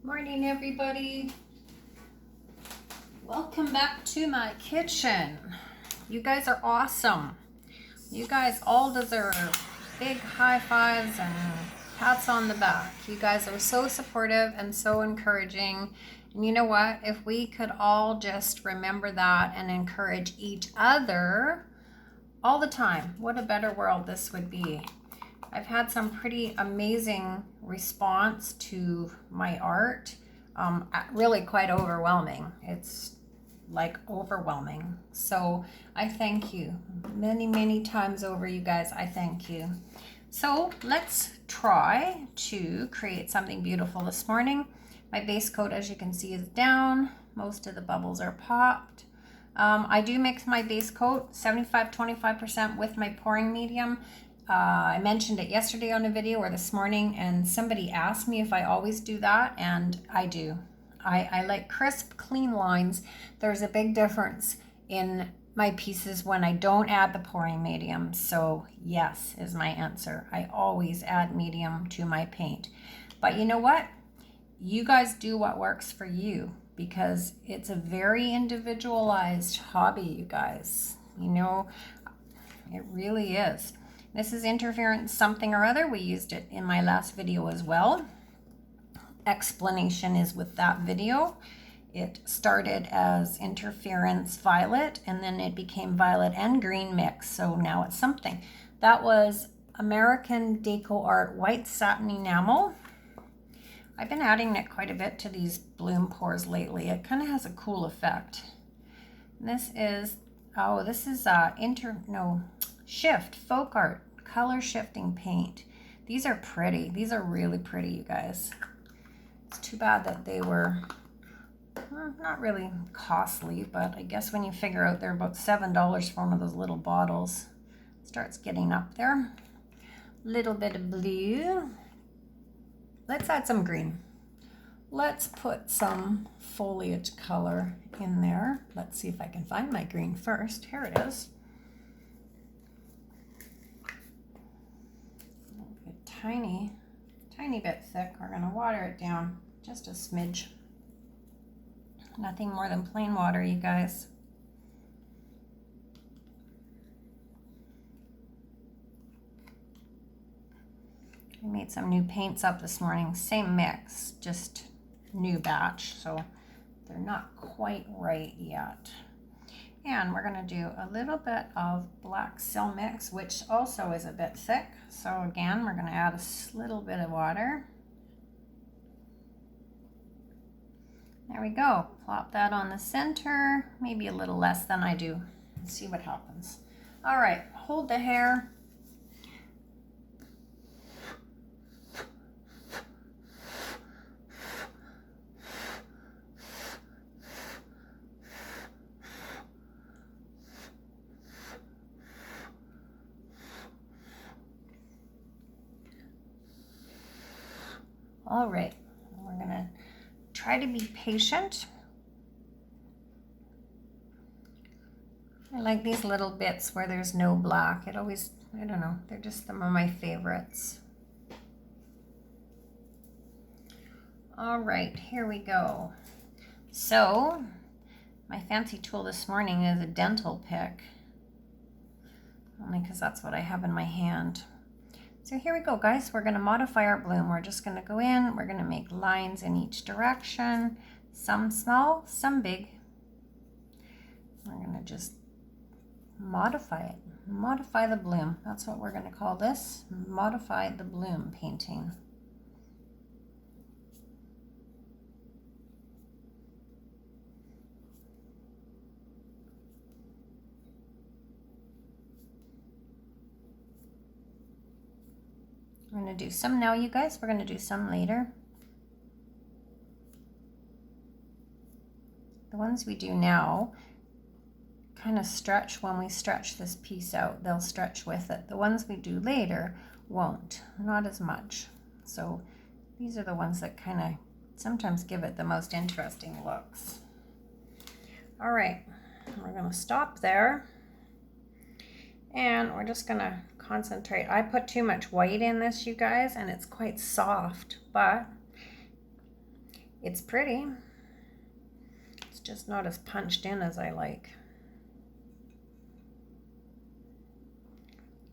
Morning, everybody. Welcome back to my kitchen. You guys are awesome. You guys all deserve big high fives and pats on the back. You guys are so supportive and so encouraging. And you know what? If we could all just remember that and encourage each other all the time, what a better world this would be. I've had some pretty amazing response to my art. Really quite overwhelming. It's like overwhelming. So I thank you many times over, you guys. I thank you. So let's try to create something beautiful this morning. My base coat, as you can see, is down. Most of the bubbles are popped. I do mix my base coat 75-25% with my pouring medium. I mentioned it yesterday on a video or this morning, and somebody asked me if I always do that, and I do. I like crisp, clean lines. There's a big difference in my pieces when I don't add the pouring medium. So yes is my answer. I always add medium to my paint. But you know what? You guys do what works for you, because it's a very individualized hobby, you guys. You know, it really is. This is interference something or other. We used it in my last video as well. Explanation is with that video. It started as interference violet, and then it became violet and green mix. So now it's something. That was American Deco Art white satin enamel. I've been adding it quite a bit to these bloom pours lately. It kind of has a cool effect. This is, Shift Folk Art color shifting paint. These are pretty. These are really pretty, you guys. It's too bad that they were not really costly, but I guess when you figure out they're about $7 for one of those little bottles, it starts getting up there. Little bit of blue. Let's add some green. Let's put some foliage color in there. Let's see if I can find my green first. Here it is. Tiny bit thick. We're going to water it down just a smidge. Nothing more than plain water, you guys. I made some new paints up this morning. Same mix, just new batch, so they're not quite right yet. And we're going to do a little bit of black sill mix, which also is a bit thick. So again, we're going to add a little bit of water. There we go. Plop that on the center, maybe a little less than I do. Let's see what happens. All right, hold the hair. All right, we're gonna try to be patient. I like these little bits where there's no black. It always, I don't know, they're just some of my favorites. All right, here we go. So, my fancy tool this morning is a dental pick, only because that's what I have in my hand. So here we go, guys. We're going to modify our bloom. We're just going to go in. We're going to make lines in each direction. Some small, some big. We're going to just modify it. Modify the bloom. That's what we're going to call this. Modify the bloom painting. We're going to do some now, you guys. We're going to do some later. The ones we do now kind of stretch when we stretch this piece out. They'll stretch with it. The ones we do later won't, not as much. So these are the ones that kind of sometimes give it the most interesting looks. All right, we're going to stop there. And we're just going to concentrate. I put too much white in this, you guys, and it's quite soft, but It's pretty. It's just not as punched in as I like.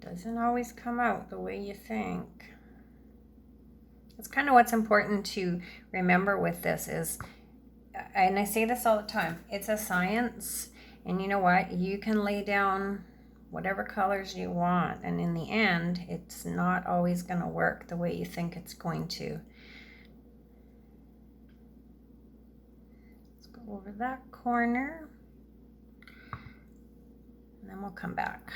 Doesn't always come out the way you think. That's kind of what's important to remember with this is, and I say this all the time, it's a science, and you know what? You can lay down whatever colors you want, and in the end, it's not always going to work the way you think it's going to. Let's go over that corner, and then we'll come back.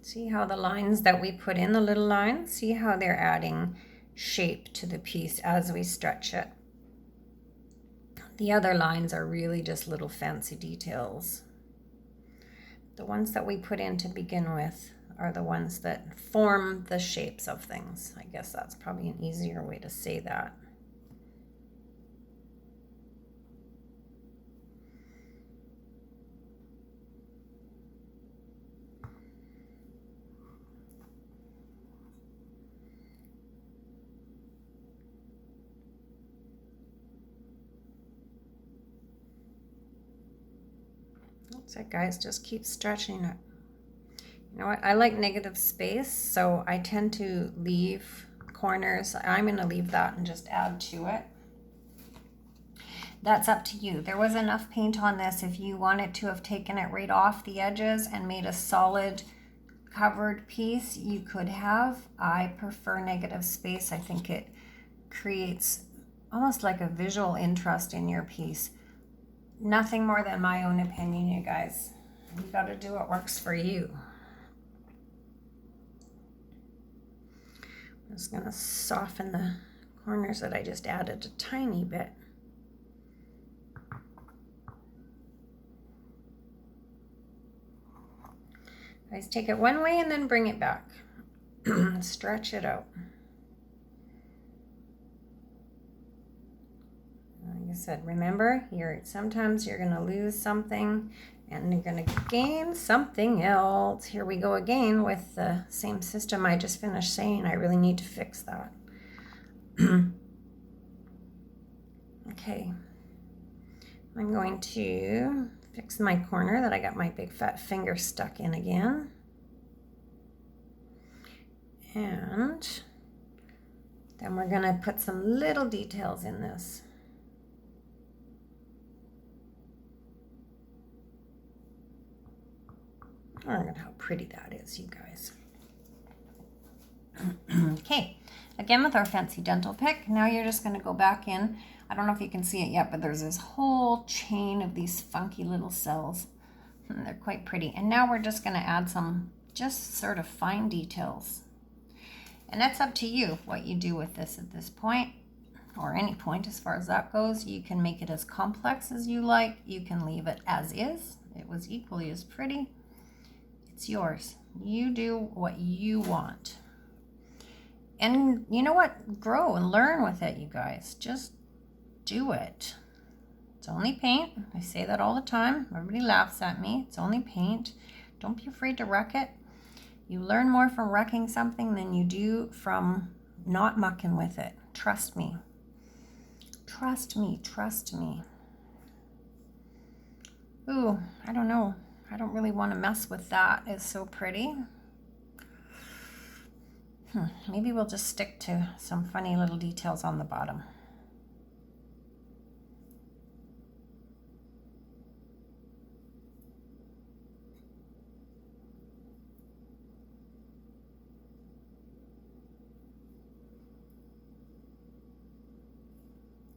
See how the lines that we put in, the little lines, see how they're adding shape to the piece as we stretch it. The other lines are really just little fancy details. The ones that we put in to begin with are the ones that form the shapes of things. I guess that's probably an easier way to say that. So guys, just keep stretching it. You know what? I like negative space, so I tend to leave corners. I'm going to leave that and just add to it. That's up to you. There was enough paint on this. If you wanted to have taken it right off the edges and made a solid covered piece, you could have. I prefer negative space. I think it creates almost like a visual interest in your piece. Nothing more than my own opinion, you guys. You got to do what works for you. I'm just going to soften the corners that I just added a tiny bit. Guys, take it one way and then bring it back. Stretch it out. Like I said, remember, sometimes you're going to lose something and you're going to gain something else. Here we go again with the same system I just finished saying. I really need to fix that. Okay. I'm going to fix my corner that I got my big fat finger stuck in again. And then we're going to put some little details in this. Oh, look at how pretty that is, you guys. Okay, again with our fancy dental pick, now you're just going to go back in. I don't know if you can see it yet, but there's this whole chain of these funky little cells. They're quite pretty. And now we're just going to add some just sort of fine details. And that's up to you what you do with this at this point, or any point as far as that goes. You can make it as complex as you like. You can leave it as is. It was equally as pretty. It's yours. You do what you want. And you know what? Grow and learn with it, you guys. Just do it. It's only paint. I say that all the time. Everybody laughs at me. It's only paint. Don't be afraid to wreck it. You learn more from wrecking something than you do from not mucking with it. Trust me. Trust me. Trust me. Ooh, I don't know. I don't really want to mess with that. It's so pretty. Maybe we'll just stick to some funny little details on the bottom.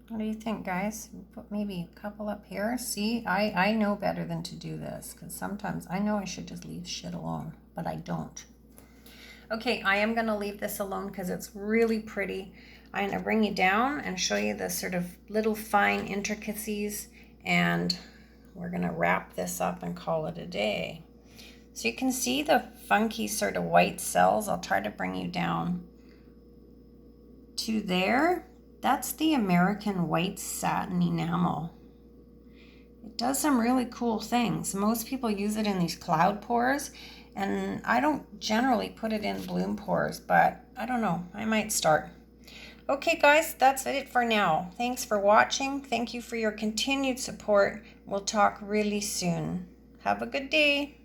What do you think, guys? Put maybe a couple up here. See, I know better than to do this, because sometimes I know I should just leave shit alone, but I don't. Okay, I am going to leave this alone because it's really pretty. I'm going to bring you down and show you the sort of little fine intricacies, and we're going to wrap this up and call it a day. So you can see the funky sort of white cells. I'll try to bring you down to there. That's the American white satin enamel. It does some really cool things. Most people use it in these cloud pores, and I don't generally put it in bloom pores, but I don't know, I might start. Okay, guys, that's it for now. Thanks for watching. Thank you for your continued support. We'll talk really soon. Have a good day.